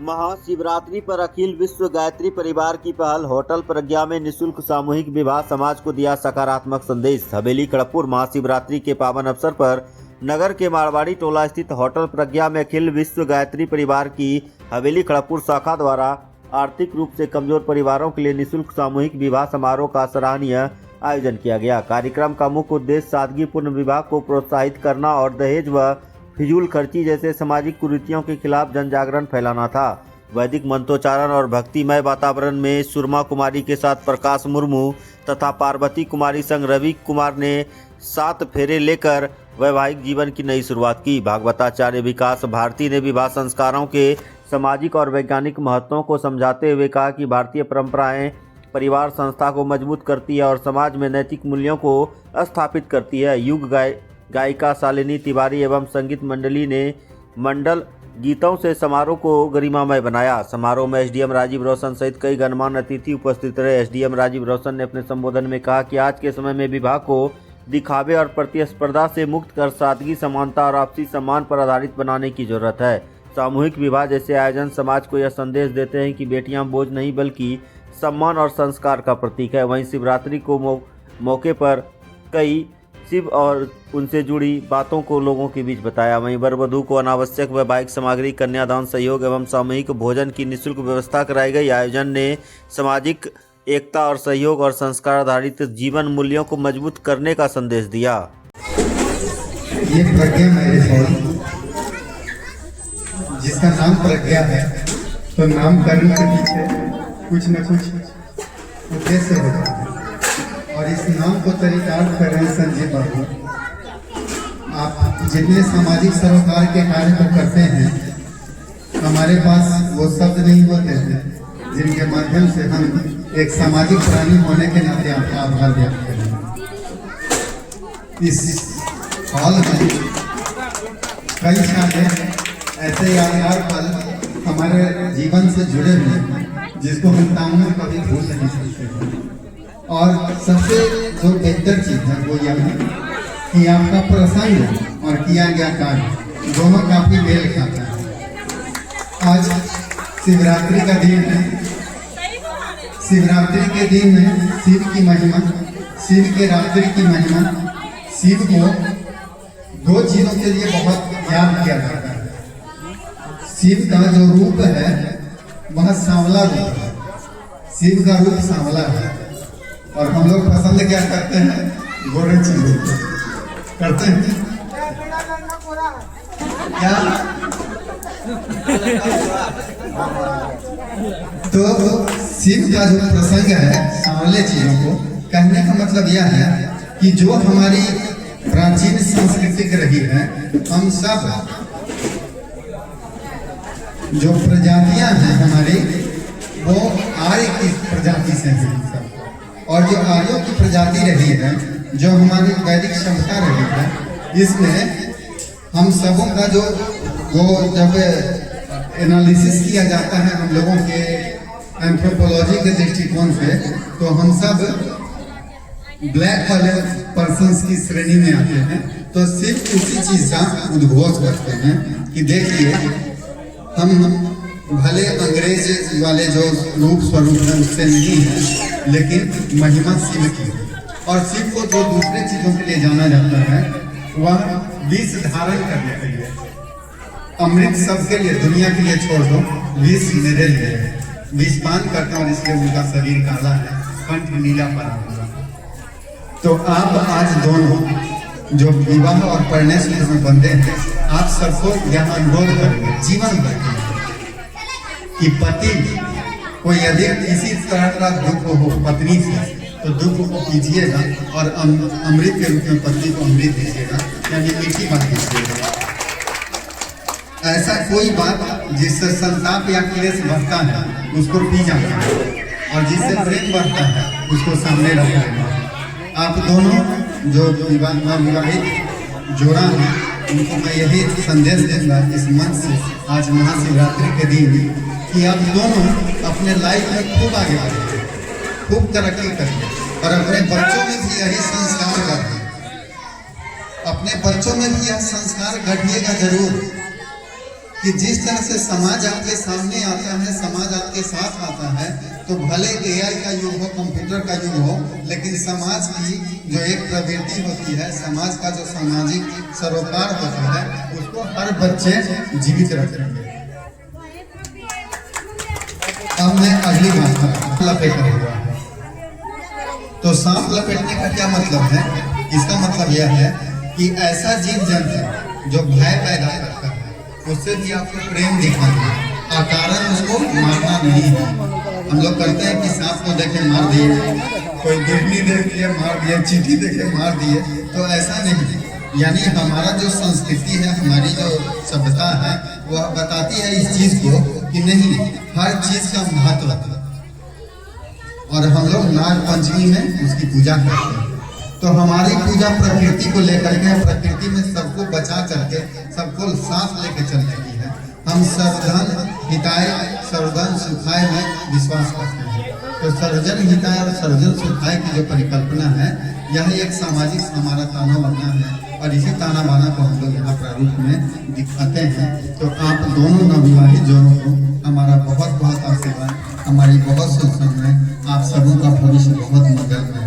महाशिवरात्रि पर अखिल विश्व गायत्री परिवार की पहल होटल प्रज्ञा में निःशुल्क सामूहिक विवाह समाज को दिया सकारात्मक संदेश। हवेली खड़गपुर महाशिवरात्रि के पावन अवसर पर नगर के मारवाड़ी टोला स्थित होटल प्रज्ञा में अखिल विश्व गायत्री परिवार की हवेली खड़गपुर शाखा द्वारा आर्थिक रूप से कमजोर परिवारों के लिए निःशुल्क सामूहिक विवाह समारोह का सराहनीय आयोजन किया गया। कार्यक्रम का मुख्य उद्देश्य सादगीपूर्ण विवाह को प्रोत्साहित करना और दहेज व फिजूल खर्ची जैसे सामाजिक कुरीतियों के खिलाफ जन जागरण फैलाना था। वैदिक मंत्रोच्चारण और भक्तिमय वातावरण में सुरमा कुमारी के साथ प्रकाश मुर्मू तथा पार्वती कुमारी संग रवि कुमार ने 7 फेरे लेकर वैवाहिक जीवन की नई शुरुआत की। भागवताचार्य विकास भारती ने विवाह संस्कारों के सामाजिक और वैज्ञानिक महत्वों को समझाते हुए कहा कि भारतीय परंपराएं परिवार संस्था को मजबूत करती है और समाज में नैतिक मूल्यों को स्थापित करती है। युग गायिका शालिनी तिवारी एवं संगीत मंडली ने मंडल गीतों से समारोह को गरिमामय बनाया। समारोह में एसडीएम राजीव रोशन सहित कई गणमान्य अतिथि उपस्थित रहे। एसडीएम राजीव रोशन ने अपने संबोधन में कहा कि आज के समय में विवाह को दिखावे और प्रतिस्पर्धा से मुक्त कर सादगी, समानता और आपसी सम्मान पर आधारित बनाने की जरूरत है। सामूहिक विवाह जैसे आयोजन समाज को यह संदेश देते हैं कि बेटियां बोझ नहीं बल्कि सम्मान और संस्कार का प्रतीक है। वहीं शिवरात्रि को मौके पर कई शिव और उनसे जुड़ी बातों को लोगों के बीच बताया। वहीं वर वधू को अनावश्यक वैवाहिक सामग्री, कन्यादान, सहयोग एवं सामूहिक भोजन की निःशुल्क व्यवस्था कराई गई। आयोजन ने सामाजिक एकता और सहयोग और संस्कार आधारित जीवन मूल्यों को मजबूत करने का संदेश दिया। ये प्रज्ञा मैरिज हॉल जिसका नाम प्रज्ञा है, तो नामकरण के पीछे कुछ न कुछ उद्देश्य होता है और इस नाम को चरितार्थ कर रहे हैं संजय बाबू। आप जितने सामाजिक सरोकार के कार्य को करते हैं, हमारे पास वो शब्द नहीं होते हैं जिनके माध्यम से हम एक सामाजिक प्राणी होने के नाते आपका आभार व्यक्त करें। इस हॉल में कई सारे ऐसे यादगार पल हमारे जीवन से जुड़े हुए जिसको हम ताउम्र कभी भूल नहीं सकते। और सबसे जो बेहतर चीज है वो यह है कि आपका प्रसंग और किया गया कार्य दोनों काफी मेल खाता है। आज शिवरात्रि का दिन है। शिवरात्रि के दिन में शिव की महिमा, शिव के रात्रि की महिमा, शिव को 2 चीजों के लिए बहुत याद किया जाता है। शिव का जो रूप है वह सांवला रूप है। शिव का रूप सांवला है और हम लोग पसंद क्या करते हैं? गोरे चीजों करते हैं क्या? तो शिव का जो प्रसंग है सांवले चीजों को कहने का मतलब यह है कि जो हमारी प्राचीन संस्कृति रही है, हम सब जो प्रजातियां हैं हमारी, वो आर्य की प्रजाति से हैं सब। और जो आर्यों की प्रजाति रही है, जो हमारी वैदिक सभ्यता रही है, इसमें हम सबों का जो वो जब एनालिसिस किया जाता है हम लोगों के एंथ्रोपोलॉजी के दृष्टिकोण से, तो हम सब ब्लैक वाले पर्सन्स की श्रेणी में आते हैं। तो सिर्फ उसी चीज का उद्घोष करते हैं कि देखिए हम भले अंग्रेज वाले जो रूप स्वरूप है उससे नहीं है, लेकिन महिमा शिव की। और शिव को जो दूसरे चीजों के लिए जाना जाता है वह विष धारण करने के लिए। अमृत सबके लिए, दुनिया के लिए छोड़ दो, विष मेरे लिए है। विष पान करता और इसलिए उनका शरीर काला है, कंठ नीला पड़ा हुआ। तो आप आज दोनों जो विवाह और परिणय सूत्र में बंधे हैं, आप सबको यह अनुरोध करेंगे जीवन भर कि पति को यदि किसी तरह का दुख हो पत्नी से, तो दुख को कीजिएगा और अमृत के रूप में पत्नी को अमृत दीजिएगा, यानी मीठी बात दीजिएगा। ऐसा कोई बात जिससे संताप या क्लेश बढ़ता है उसको पी जाना है, और जिससे प्रेम बढ़ता है उसको सामने रख लेना। आप दोनों जो विवाहित जोड़ा है उनको मैं यही संदेश दूंगा इस मंच से आज महाशिवरात्रि के दिन कि आप दोनों अपने लाइफ में खूब आगे बढ़िए, खूब तरक्की करिए और अपने बच्चों में भी यही संस्कार गढ़िए। अपने बच्चों में भी यह संस्कार गढ़िएगा जरूर कि जिस तरह से समाज आपके सामने आता के साथ आता है तो भले एआई का युग हो, कंप्यूटर का युग हो, लेकिन समाज की जो एक प्रवृत्ति होती है, समाज का जो सामाजिक सरोकार होता है, उसको हर बच्चे जीवित रखेंगे। अब मैं अगली बात लपेटा हुआ है। तो सांप लपेटने का क्या मतलब है? इसका मतलब यह है कि ऐसा जीव जंतु जो भय पैदा करता है, उससे भी आपको प्रेम दिखाना है, अकारण उसको मारना नहीं है। हम लोग करते हैं कि सांप को देखे मार दिए, कोई गिरनी देख लिए मार दिए, चींटी देखे मार दिए, तो ऐसा नहीं। यानी हमारा जो संस्कृति है, हमारी जो सभ्यता है, वह बताती है इस चीज को कि नहीं, हर चीज का महत्व है। और हम लोग नाग पंचमी में उसकी पूजा करते हैं। तो हमारी पूजा प्रकृति को लेकर के, प्रकृति में सबको बचा करके, सबको साथ लेके चलने की है। हम सर्वधन हिताय सर्वधन सुखाय में विश्वास करते हैं। तो सर्वजन हिताय और सर्वजन सुखाय की जो परिकल्पना है, यह एक सामाजिक हमारा ताना बाना है, और इसी ताना बाना को हम लोग यहाँ प्रारूप में दिखाते हैं। तो आप दोनों नवविवाहित जोड़ों को हमारा बहुत बहुत आशीर्वाद, हमारी बहुत शुभकामनाएं। आप सबों का भविष्य बहुत मंगलमय